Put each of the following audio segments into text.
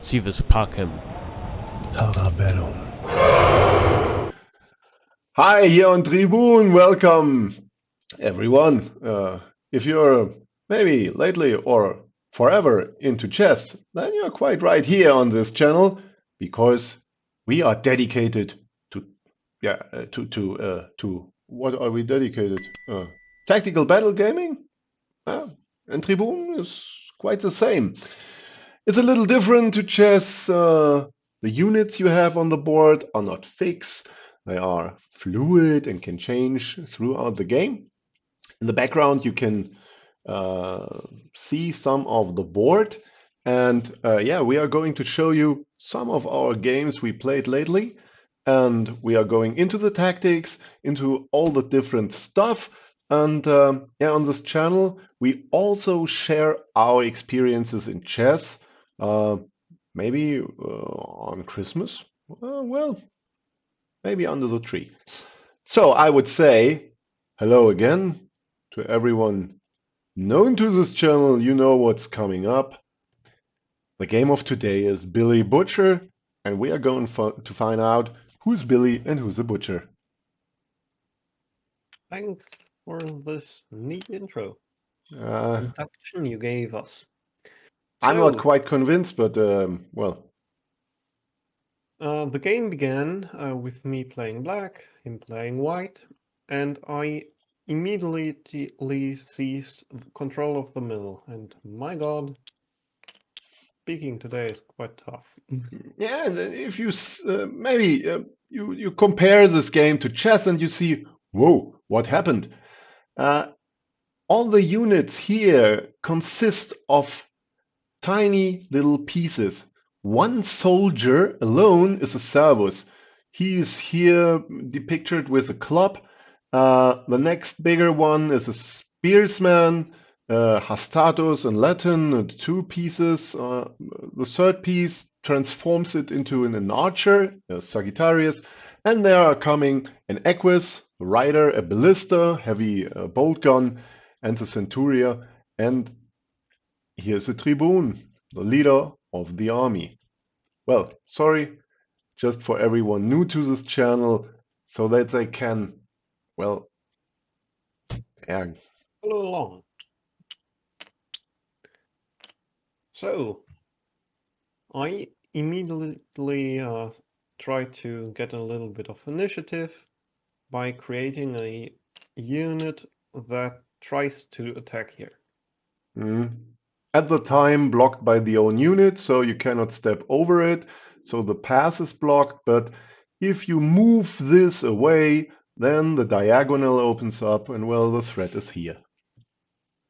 Sie packen. Hi, here on Tribune. Welcome, everyone. If you're maybe lately or forever into chess, then you're quite right here on this channel because we are dedicated to what are we dedicated? Tactical battle gaming. And Tribune is quite the same. It's a little different to chess. The units you have on the board are not fixed. They are fluid and can change throughout the game. In the background, you can see some of the board. And we are going to show you some of our games we played lately. And we are going into the tactics, into all the different stuff. And on this channel, we also share our experiences in chess. Maybe on Christmas? Well, maybe under the tree. So I would say hello again to everyone known to this channel. You know what's coming up. The game of today is Billy Butcher, and we are going to find out who's Billy and who's a butcher. Thanks for this neat intro. Introduction you gave us. I'm not quite convinced, but well. The game began with me playing black, him playing white, and I immediately seized control of the middle. And my god, speaking today is quite tough. Yeah, and if you you compare this game to chess and you see, whoa, what happened? All the units here consist of tiny little pieces. One soldier alone is a servus. He is here depicted with a club. The next bigger one is a spearsman, hastatus in Latin, 2 pieces. The third piece transforms it into an archer, a Sagittarius. And there are coming an equus, a rider, a ballista, heavy bolt gun, and the centuria. And here's a tribune, the leader of the army. Well, sorry, just for everyone new to this channel, so that they can, well, follow along. So, I immediately tried to get a little bit of initiative by creating a unit that tries to attack here. At the time, blocked by the own unit, so you cannot step over it, so the path is blocked, but if you move this away, then the diagonal opens up, and well, the threat is here.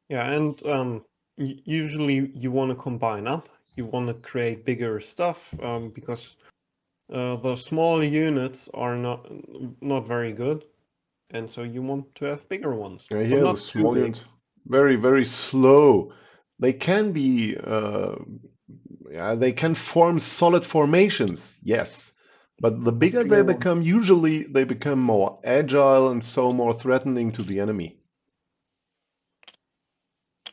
Yeah, and usually you want to combine up. You want to create bigger stuff because the small units are not very good, and so you want to have bigger ones. Yeah, but not the small too big. units, very, very slow. They can be, they can form solid formations, yes. But the bigger they become, usually they become more agile and so more threatening to the enemy.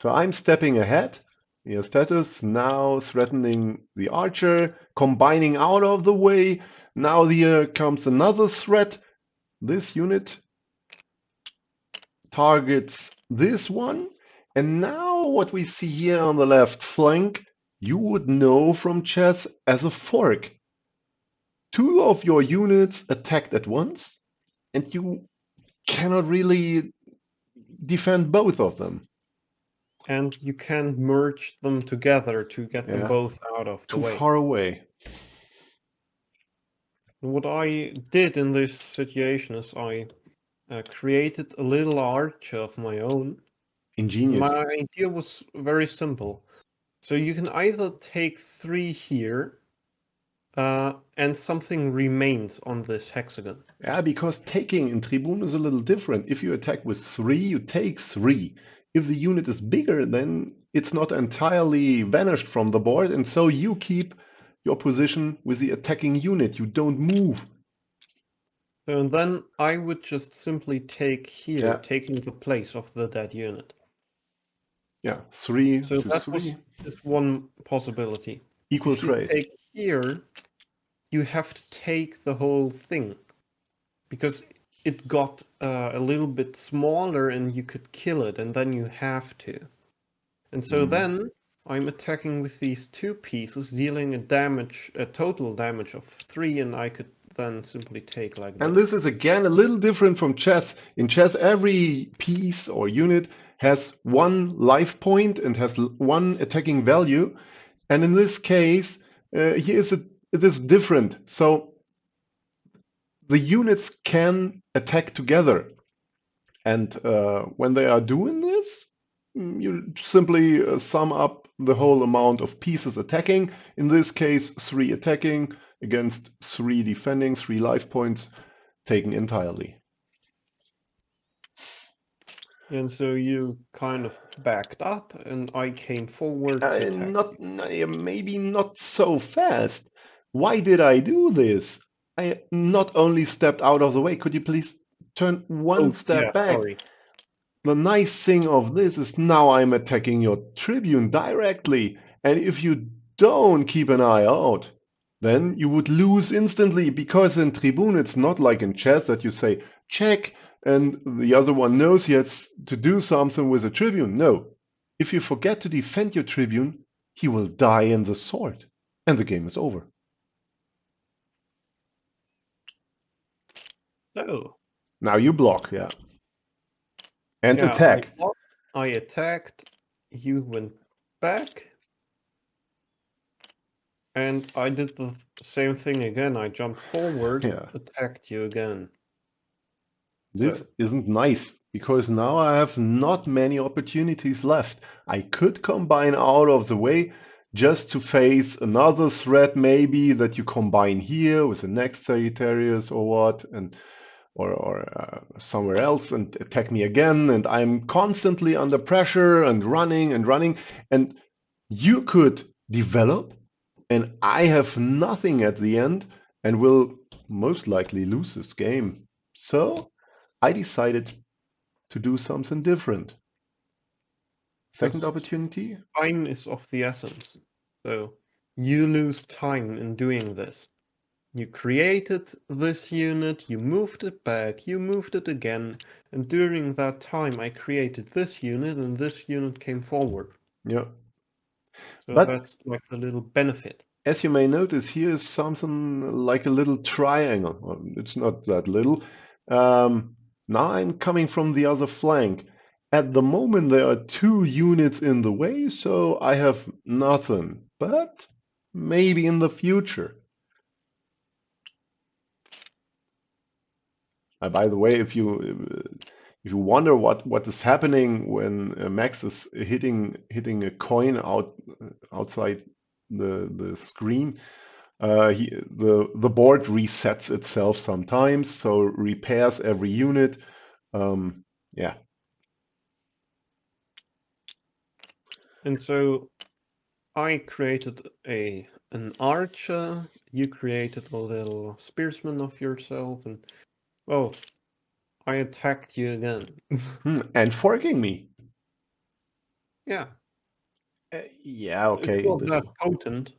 So I'm stepping ahead. The status now threatening the archer, combining out of the way. Now here comes another threat. This unit targets this one. And now what we see here on the left flank, you would know from chess as a fork. 2 of your units attacked at once, and you cannot really defend both of them. And you can merge them together to get them both out of the way. Too far away. What I did in this situation is I created a little archer of my own. Ingenious. My idea was very simple. So you can either take 3 here, and something remains on this hexagon. Yeah, because taking in Tribune is a little different. If you attack with 3, you take 3. If the unit is bigger, then it's not entirely vanished from the board, and so you keep your position with the attacking unit. You don't move. So then I would just simply take here, taking the place of the dead unit. Yeah, 3 so to that 3. was just one possibility. Equal if you trade. take here, you have to take the whole thing because it got a little bit smaller and you could kill it, and then you have to. And so then I'm attacking with these 2 pieces, dealing a total damage of 3, and I could then simply take like And this. this is again a little different from chess. In chess, every piece or unit has 1 life point and has 1 attacking value. And in this case, here it is different. So the units can attack together. And when they are doing this, you simply sum up the whole amount of pieces attacking. In this case, 3 attacking against 3 defending, 3 life points taken entirely. And so you kind of backed up, and I came forward to attack. Maybe not so fast. Why did I do this? I not only stepped out of the way. Could you please turn 1 Oh, step yeah, back? sorry. The nice thing of this is now I'm attacking your Tribune directly, and if you don't keep an eye out, then you would lose instantly, because in Tribune it's not like in chess that you say check and the other one knows he has to do something with a Tribune. No, if you forget to defend your Tribune, he will die in the sword, and the game is over. So, Now you block, yeah. And yeah, attack. I attacked, you went back, and I did the same thing again. I jumped forward, Yeah. attacked you again. This So, isn't nice, because now I have not many opportunities left. I could combine out of the way just to face another threat, maybe that you combine here with the next Sagittarius or what, and or somewhere else and attack me again, and I'm constantly under pressure and running and running, and you could develop and I have nothing at the end and will most likely lose this game. So I decided to do something different. Second because opportunity. time is of the essence. So, you lose time in doing this. You created this unit, you moved it back, you moved it again, and during that time I created this unit and this unit came forward. Yeah. So But that's like the little benefit. as you may notice, here is something like a little triangle. Well, it's not that little. Now I'm coming from the other flank. At the moment, there are 2 units in the way, so I have nothing. But maybe in the future. By the way, if you wonder what is happening when Max is hitting a coin outside the screen, the board resets itself sometimes, so repairs every unit. Yeah. And so I created an archer, you created a little spearsman of yourself, and well, I attacked you again. And forking me. Yeah, Yeah, it's okay. not that potent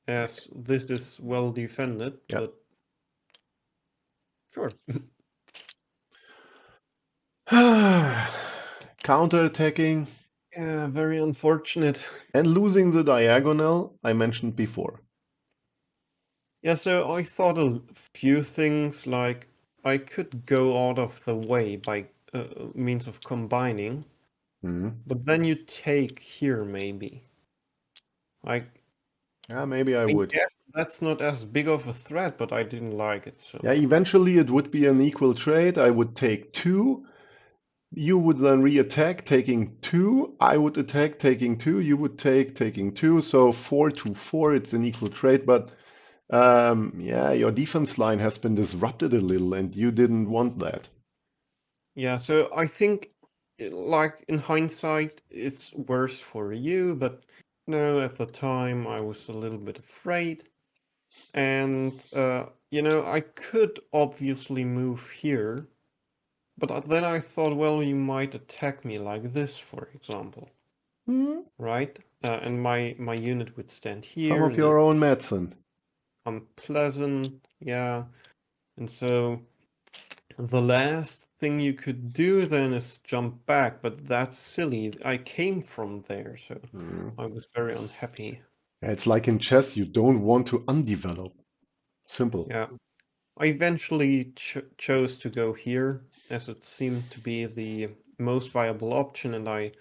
as this is well defended, Yeah. but sure. Counterattacking Yeah, very unfortunate. and losing the diagonal I mentioned before. Yeah, so I thought a few things like I could go out of the way by means of combining, Mhm. but then you take here maybe. Like, Yeah, maybe I I would. guess that's not as big of a threat, but I didn't like it so Yeah, much. eventually it would be an equal trade. I would take 2. You would then re-attack, taking 2. I would attack, taking 2. You would take, taking 2. So 4 to 4, it's an equal trade. But yeah, your defense line has been disrupted a little, and you didn't want that. Yeah, so I think, like in hindsight, it's worse for you, but no, at the time I was a little bit afraid. And, I could obviously move here, but then I thought, well, you might attack me like this, for example. right? And my unit would stand Some here, of and your it's own medicine. unpleasant, yeah. And so the last thing you could do then is jump back, but that's silly. I came from there, so I was very unhappy. It's like in chess, you don't want to undevelop. Simple. Yeah, I eventually chose to go here as it seemed to be the most viable option, and I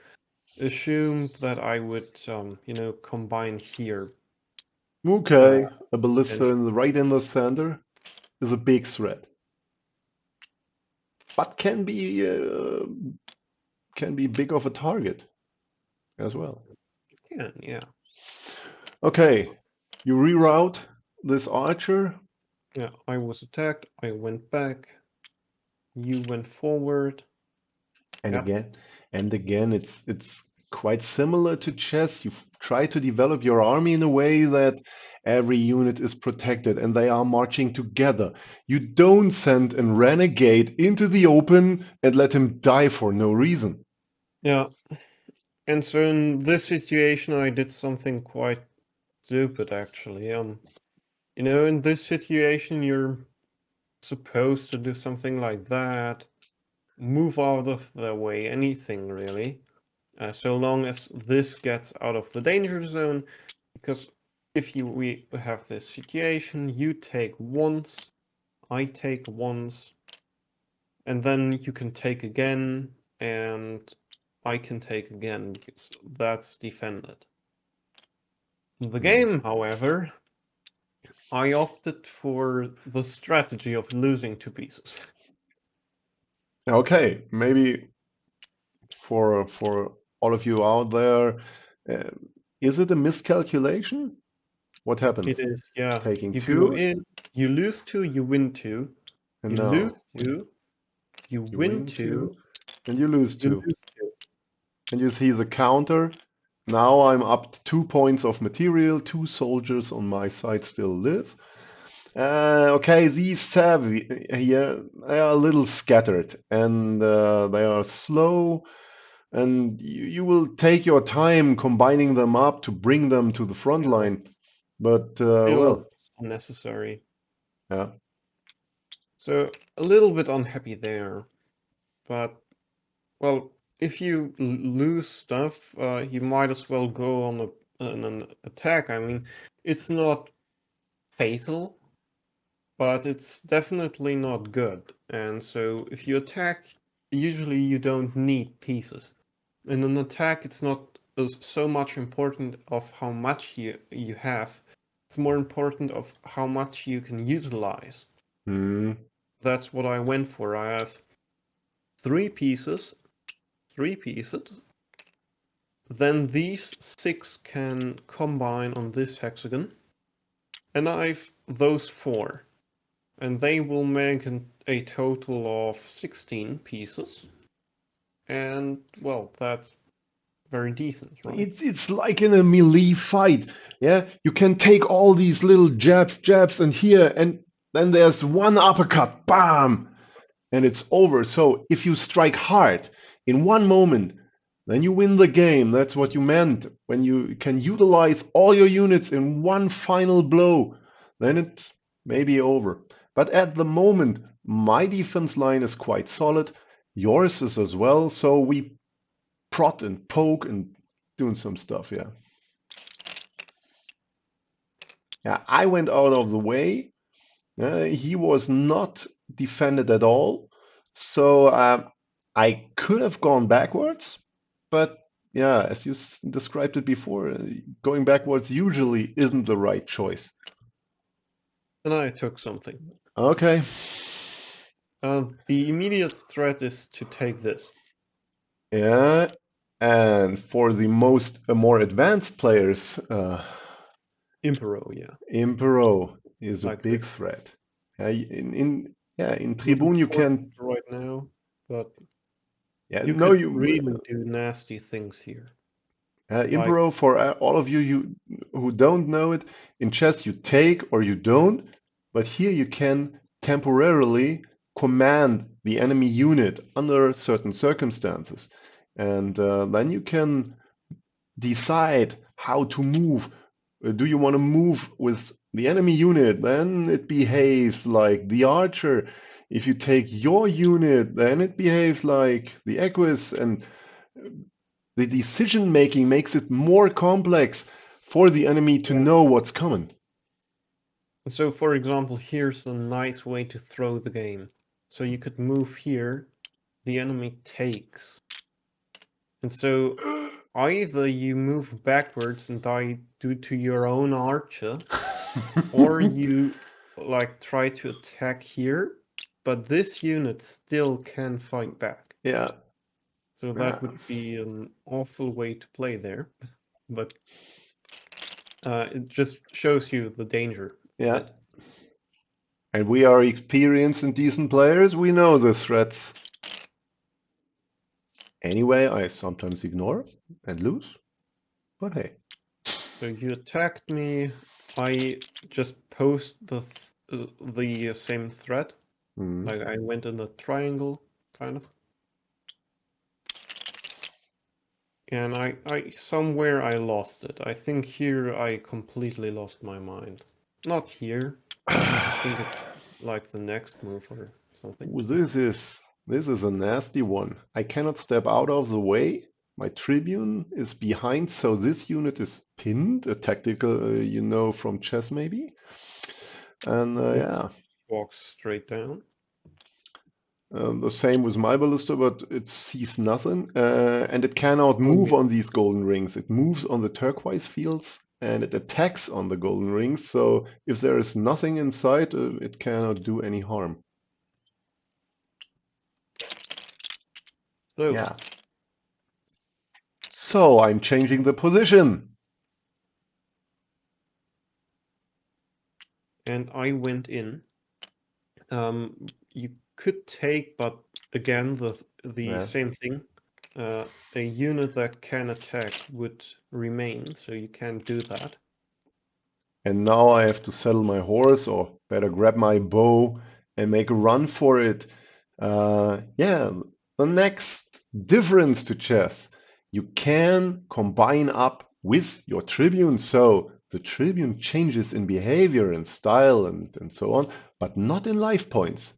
assumed that I would, combine here. Okay, a ballista Eventually. in the right in the center is a big threat, but can be big of a target as well. Yeah. Okay, you reroute this archer, Yeah, I was attacked, I went back, you went forward. and Yeah, again, it's quite similar to chess. You try to develop your army in a way that every unit is protected and they are marching together. You don't send a renegade into the open and let him die for no reason. yeah. And so in this situation, I did something quite stupid, actually. In this situation, you're supposed to do something like that, move out of the way, anything really, so long as this gets out of the danger zone. Because if we have this situation, you take once, I take once, and then you can take again, and I can take again because that's defended. In the game, however, I opted for the strategy of losing 2 pieces. Okay, maybe for all of you out there, uh, is it a miscalculation? What It happens? is, yeah. Taking You go two, in, you lose 2, you win 2. and You lose now 2, you you win win 2, two, and you lose you two. lose 2. And you see the counter. Now I'm up to 2 points of material. 2 soldiers on my side still live. Okay, these savvy here, they are a little scattered and they are slow. And you will take your time combining them up to bring them to the front Yeah, line. But, still well, unnecessary. yeah. So a little bit unhappy there, but well, if you lose stuff, you might as well go on an attack. I mean, it's not fatal, but it's definitely not good. And so if you attack, usually you don't need pieces. In an attack, it's not so much important of how much you have. It's more important of how much you can utilize. Hmm. That's what I went for. I have 3 pieces, 3 pieces. Then these 6 can combine on this hexagon. And I've those 4. And they will make a total of 16 pieces. And, well, that's very decent, right? It's like in a melee fight. Yeah, you can take all these little jabs, and here, and then there's one uppercut, bam, and it's over. So if you strike hard in one moment, then you win the game. That's what you meant. When you can utilize all your units in one final blow, then it's maybe over. But at the moment, my defense line is quite solid. Yours is as well. So we prod and poke and doing some stuff. Yeah. Yeah. I went out of the way. He was not defended at all. So I could have gone backwards, but yeah, as you described it before, going backwards usually isn't the right choice. And I took something. Okay. The immediate threat is to take this. Yeah. And for the more advanced players, Impero, yeah. Impero is a Like big this. threat. In Not Tribune you important can, right now, but yeah, you no, could you really do nasty things here. Like, Impero, for all of you who don't know it, in chess you take or you don't, but here you can temporarily command the enemy unit under certain circumstances. And then you can decide how to move. Do you want to move with the enemy unit? Then it behaves like the archer. If you take your unit, then it behaves like the equus, and the decision making makes it more complex for the enemy to Yeah. know what's coming. So, for example, here's a nice way to throw the game. So you could move here, the enemy takes. And so either you move backwards and die due to your own archer, or you like try to attack here, but this unit still can fight back. Yeah. So Yeah. that would be an awful way to play there. But it just shows you the danger of Yeah. it. And we are experienced and decent players. We know the threats. Anyway, I sometimes ignore and lose. But hey. So you attacked me. I just posed the same threat. Mm. Like I went in the triangle, kind of. And I somewhere I lost it. I think here I completely lost my mind. Not here. I think it's like the next move or something. Ooh, this is a nasty one. I cannot step out of the way. My Tribune is behind, so this unit is pinned. A tactical, from chess maybe. And yeah, Walks straight down. the same with my ballista, but it sees nothing, and it cannot Oh, move yeah. on these golden rings. It moves on the turquoise fields, and it attacks on the golden rings. So if there is nothing inside, it cannot do any harm. So, Yeah. So I'm changing the position. and I went in. You could take, but again, the Yeah. same thing. A unit that can attack would remain, so you can't do that. And now I have to saddle my horse, or better grab my bow and make a run for it. Yeah, the next difference to chess. You can combine up with your Tribune, so the Tribune changes in behavior and style and so on, but not in life points.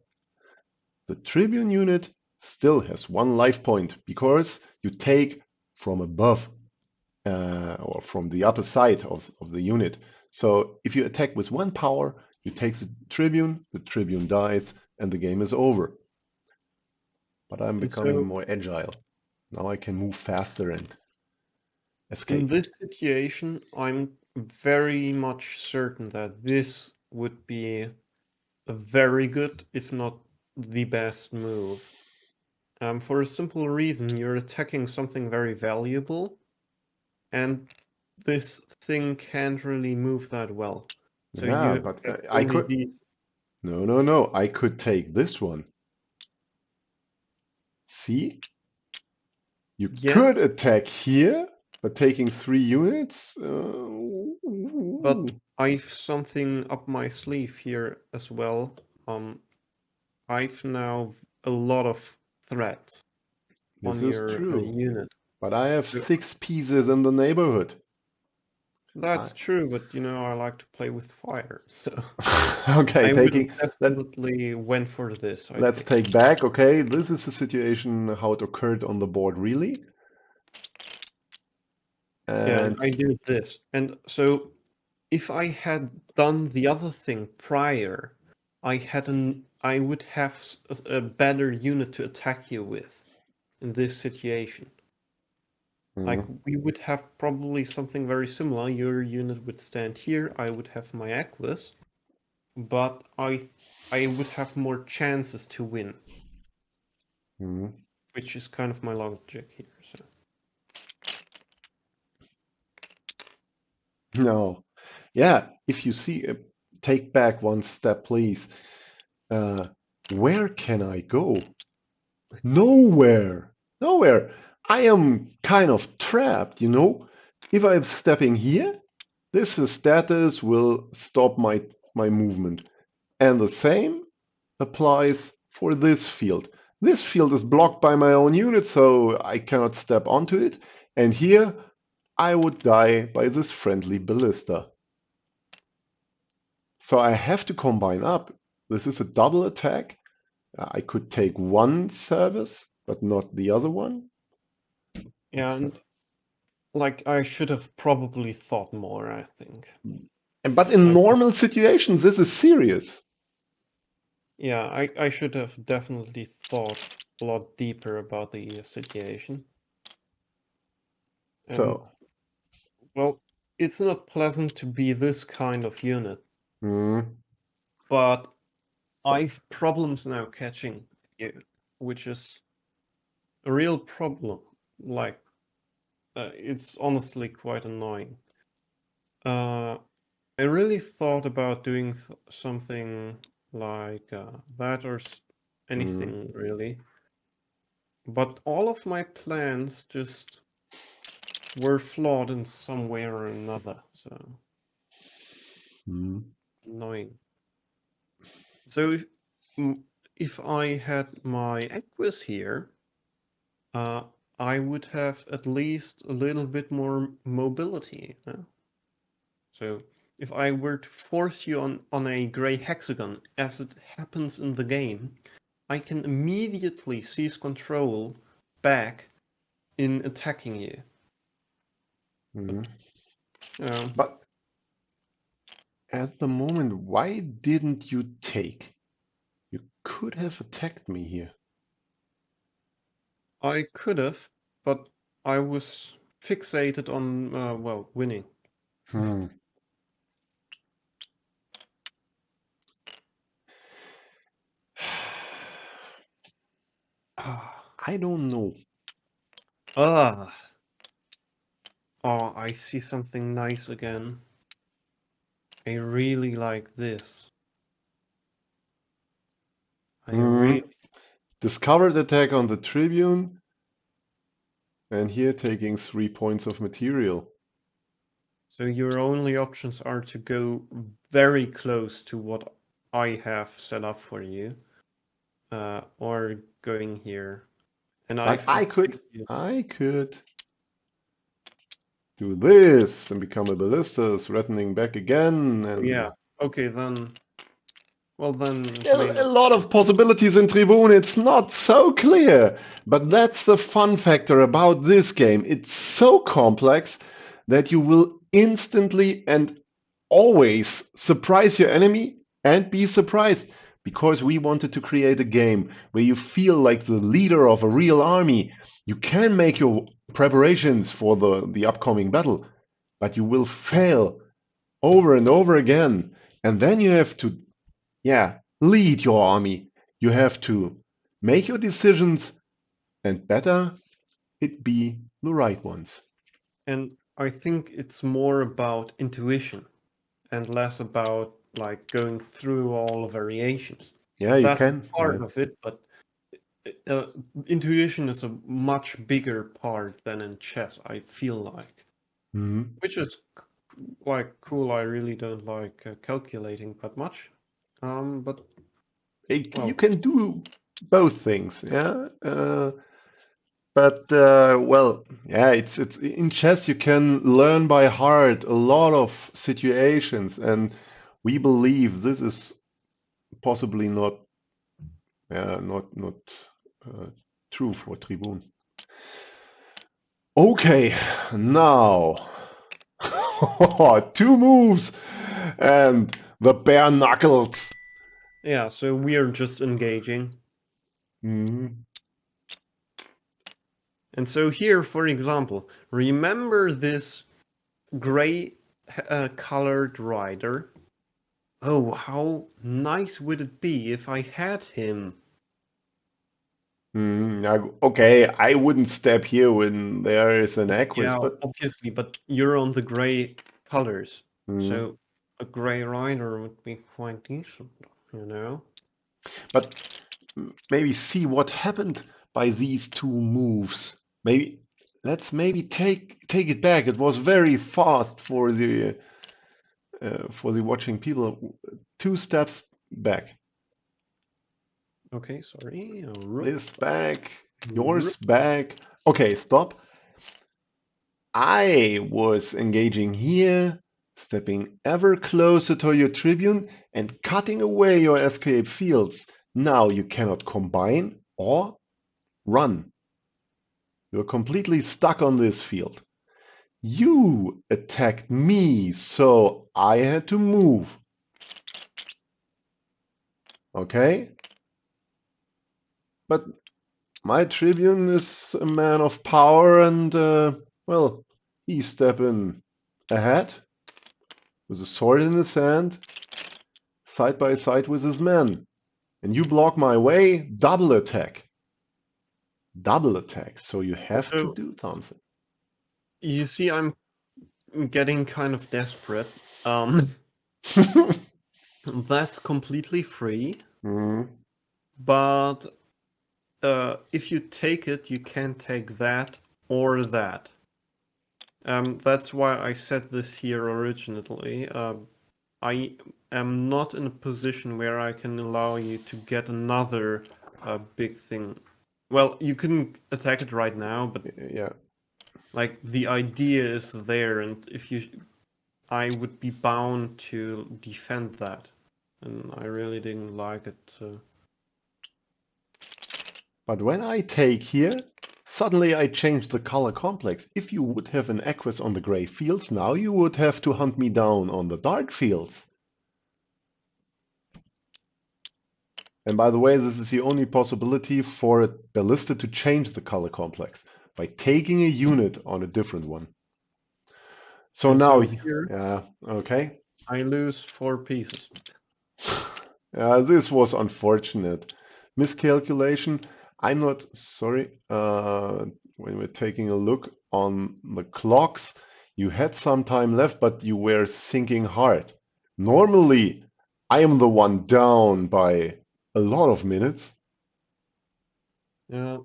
The Tribune unit still has 1 life point because you take from above or from the upper side of the unit. So if you attack with 1 power, you take the Tribune dies, and the game is over. But I'm And becoming so, more agile. Now I can move faster and in escape. this situation, I'm very much certain that this would be a very good, if not the best move. For a simple reason, you're attacking something very valuable, and this thing can't really move that well. So Yeah, you but have I only could. these. No. I could take this one. See? You Yes, could attack here, but taking 3 units. but I've something up my sleeve here as well. I've now a lot of threats This on is your true. unit. But I have So 6 pieces in the neighborhood. that's true, but I like to play with fire, so Okay, I would taking let definitely went for this, I let's think. take back. Okay, this is the situation how it occurred on the board really. Yeah, and And I do this. And so if I had done the other thing prior, I would have a better unit to attack you with in this situation. Like we would have probably something very similar. Your unit would stand here, I would have my Equus, but I would have more chances to win, mhm. which is kind of my logic here. So No, yeah, if you see take back 1 step please. Where can I go? Nowhere. Nowhere. I am kind of trapped, you know. If I'm stepping here, this status will stop my movement. And the same applies for this field. This field is blocked by my own unit, so I cannot step onto it. And here, I would die by this friendly ballista. So I have to combine up. This is a double attack. I could take one service, but not the other one. Yeah, and like I should have probably thought more, I think. But in Like, normal situations, this is serious. yeah, I should have definitely thought a lot deeper about the situation. And So, well, it's not pleasant to be this kind of unit, mm, but I've problems now catching you, which is a real problem. Like, it's honestly quite annoying. Uh, I really thought about doing something like that or mm, anything really, but all of my plans just were flawed in some way or another. So mm, annoying. So if I had my Equus here, uh, I would have at least a little bit more mobility. So if I were to force you on a gray hexagon, as it happens in the game, I can immediately seize control back in attacking you. mm. Uh, But at the moment, why didn't you take? You could have attacked me here. I could have, but I was fixated on, well, winning. Hmm. Ah, I don't know. ah. Oh, I see something nice again. I really like this. I Hmm. really. Discovered attack on the Tribune, and here taking 3 points of material. So your only options are to go very close to what I have set up for you, or going here. And But I've I attacked could, you. I could do this and become a ballista, threatening back again, Yeah. and Okay, then. Well, then it may a not lot be. of possibilities in Tribune. It's not so clear, but that's the fun factor about this game. It's so complex that you will instantly and always surprise your enemy and be surprised, because we wanted to create a game where you feel like the leader of a real army. You can make your preparations for the upcoming battle, but you will fail over and over again. And then you have to, yeah, lead your army. You have to make your decisions, and better it be the right ones. And I think it's more about intuition and less about like going through all variations. Yeah, you That's a can. Yeah. part of it, but uh, intuition is a much bigger part than in chess, I feel like. Mhm. Which is quite cool. I really don't like calculating that much. But You well, can do both things. Yeah. But well, yeah, it's in chess you can learn by heart a lot of situations, and we believe this is possibly not, yeah, not uh, true for Tribune. Okay, now 2 moves and the bare knuckles. yeah, so we are just engaging. Mhm. And so here, for example, remember this gray colored rider? Oh, how nice would it be if I had him? Okay, I wouldn't step here when there is an Equus, Yeah, but obviously, but you're on the gray colors. mm, So a gray rider would be quite decent, you know? but maybe see what happened by these 2 moves. Maybe let's maybe take it back. It was very fast for the watching people. 2 steps back. Okay, sorry. Rook, This back, yours rook. back. Okay, stop. I was engaging here, stepping ever closer to your Tribune and cutting away your escape fields. Now you cannot combine or run. You're completely stuck on this field. You attacked me, so I had to move. Okay? But my Tribune is a man of power and, well, he's stepping ahead with a sword in his hand, side by side with his men. And you block my way, double attack. Double attack, so you have to So do something. you see, I'm getting kind of desperate. That's completely free, Mm, but if you take it, you can take that or that. That's why I said this here originally. I am not in a position where I can allow you to get another big thing. Well, you couldn't attack it right now, but yeah. like the idea is there, and if you, I would be bound to defend that, and I really didn't like it. But when I take here, suddenly I change the color complex. If you would have an Equus on the gray fields, now you would have to hunt me down on the dark fields. And by the way, this is the only possibility for a ballista to change the color complex, by taking a unit on a different one. So And now, so here yeah, okay. I lose 4 pieces. This was unfortunate. Miscalculation. I'm not sorry. When we're taking a look on the clocks, you had some time left, but you were thinking hard. Normally, I am the one down by a lot of minutes. Yeah,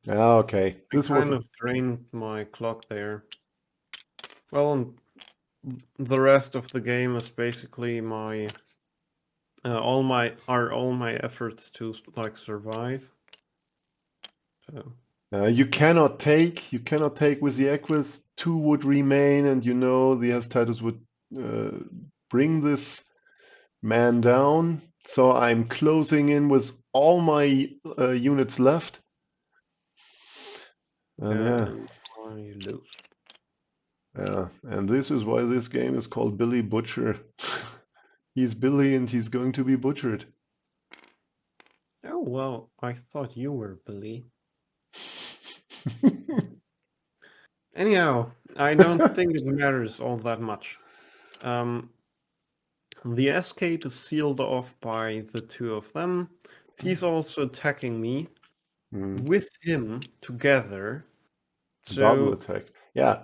Okay, I this was kind of drained my clock there. Well, and the rest of the game is basically my all my efforts to like survive. So you cannot take with the Equus. 2 would remain, and you know the Hestatus would bring this man down. So I'm closing in with all my units left. And and I lose. and this is why this game is called Billy Butcher. He's Billy and he's going to be butchered. Oh well, I thought you were Billy. Anyhow, I don't think it matters all that much. The escape is sealed off by the 2 of them. He's also attacking me. With him together. Double So attack. Yeah.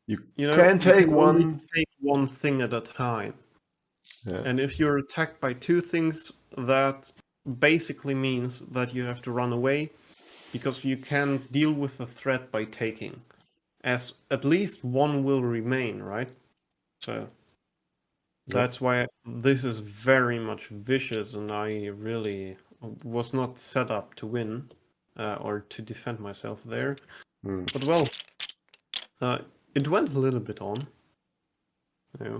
You know, can you take can only one. take one thing at a time. Yeah. And if you're attacked by 2 things, that basically means that you have to run away, because you can deal with the threat by taking, as at least one will remain, right? So that's why this is very much vicious, and I really was not set up to win or to defend myself there. But well, it went a little bit on. Yeah.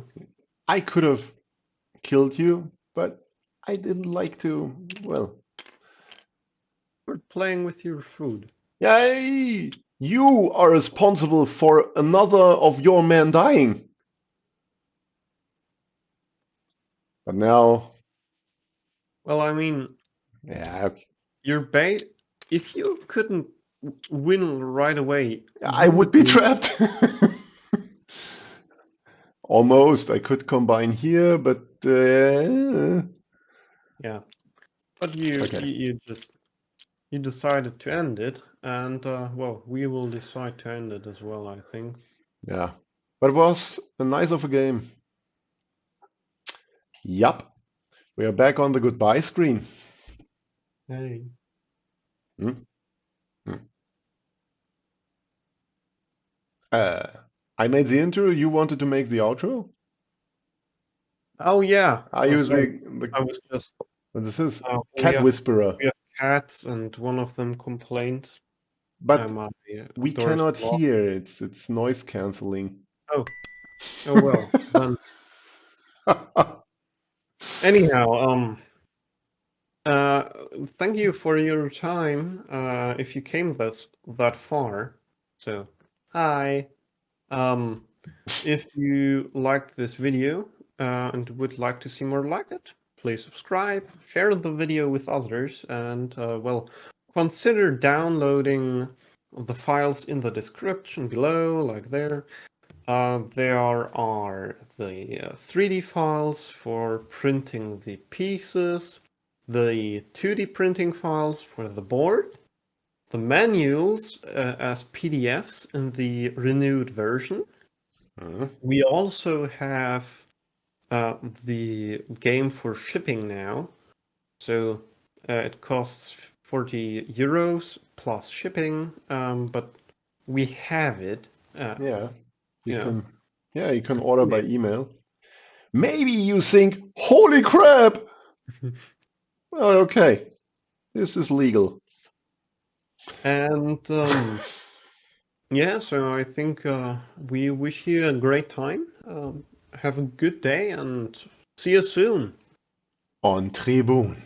I could have killed you, but I didn't like to, well. You're playing with your food. Yay! You are responsible for another of your men dying. But now, Well, I mean, yeah, your base. If you couldn't win right away, I you would would be lose. trapped. Almost. I could combine here, but Yeah, but you okay. you decided to end it, and well, we will decide to end it as well, I think. Yeah, but it was a nice of a game. Yup, we are back on the goodbye screen. Hey. Hmm? Hmm. Uh, I made the intro. You wanted to make the outro? Oh yeah. Are Oh, you sorry. the I was just. what this is? We Cat whisperer. have cats, and one of them complained. But my we doors cannot locked. hear. It's noise canceling. Oh, oh well. Then anyhow, uh, thank you for your time. If you came that far, so hi. Um, if you liked this video and would like to see more like it, please subscribe, share the video with others, and well, consider downloading the files in the description below, like there. There are the 3D files for printing the pieces, the 2D printing files for the board, the manuals as PDFs in the renewed version. We also have the game for shipping now. So it costs 40 euros plus shipping, but we have it. Yeah, you You know, can. Yeah, you can order by email. Maybe you think, "Holy crap!" Well, okay, this is legal. and yeah, so I think we wish you a great time. Have a good day and see you soon. On Tribune.